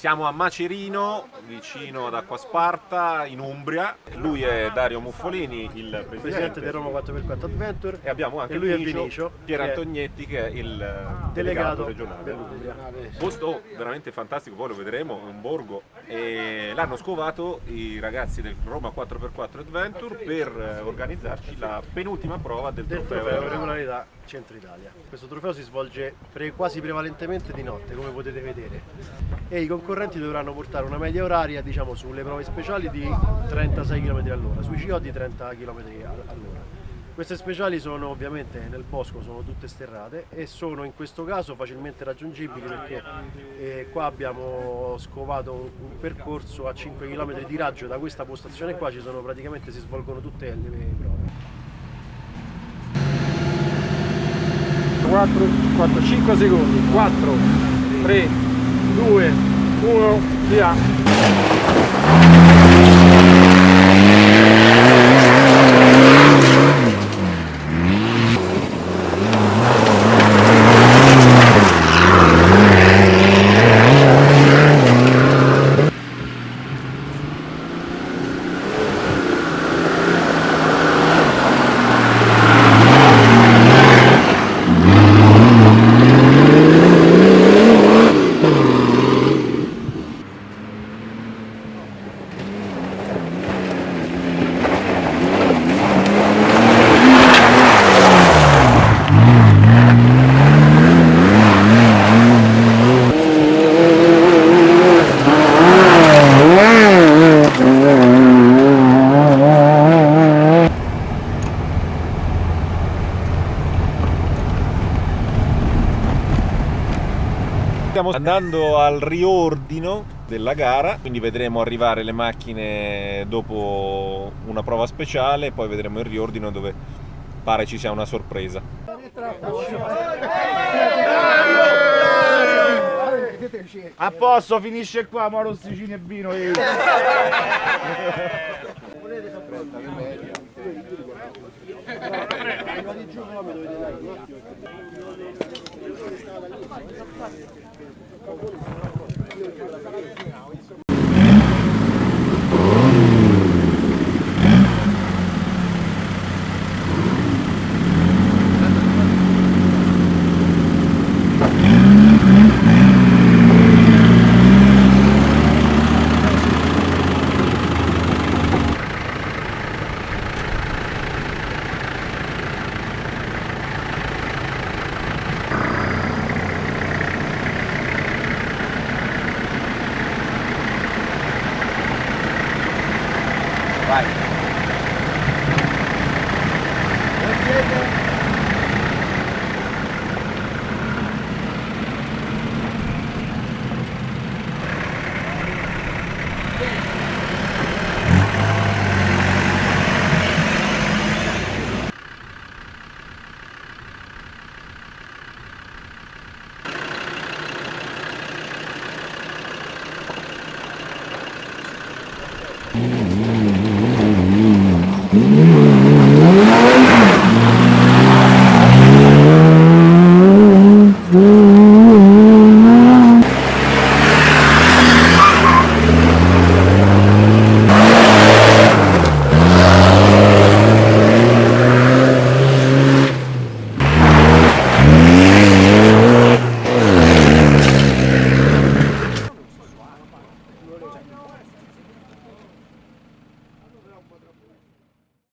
Siamo a Macerino, vicino ad Acquasparta, in Umbria. Lui è Dario Muffolini, il presidente del Roma 4x4 Adventure, e abbiamo anche e lui è Vinicio Vinicio, Pier che è Antognetti, che è il delegato regionale dell'Umbria. Posto veramente fantastico, poi lo vedremo, è un borgo, e l'hanno scovato i ragazzi del Roma 4x4 Adventure per organizzarci la penultima prova del trofeo regolarità Centro Italia. Questo trofeo si svolge quasi prevalentemente di notte, come potete vedere, e i concorrenti dovranno portare una media oraria, diciamo, sulle prove speciali di 36 km all'ora, sui CO di 30 km all'ora. Queste speciali sono ovviamente nel bosco, sono tutte sterrate e sono in questo caso facilmente raggiungibili perché qua abbiamo scovato un percorso a 5 km di raggio da questa postazione qua, praticamente si svolgono tutte le prove. 4, 5 secondi, 4, 3, 2, 1, via! Stiamo andando al riordino della gara, quindi vedremo arrivare le macchine dopo una prova speciale, poi vedremo il riordino dove pare ci sia una sorpresa. A posto, finisce qua, ma rossicini e vino. Arrivati giù,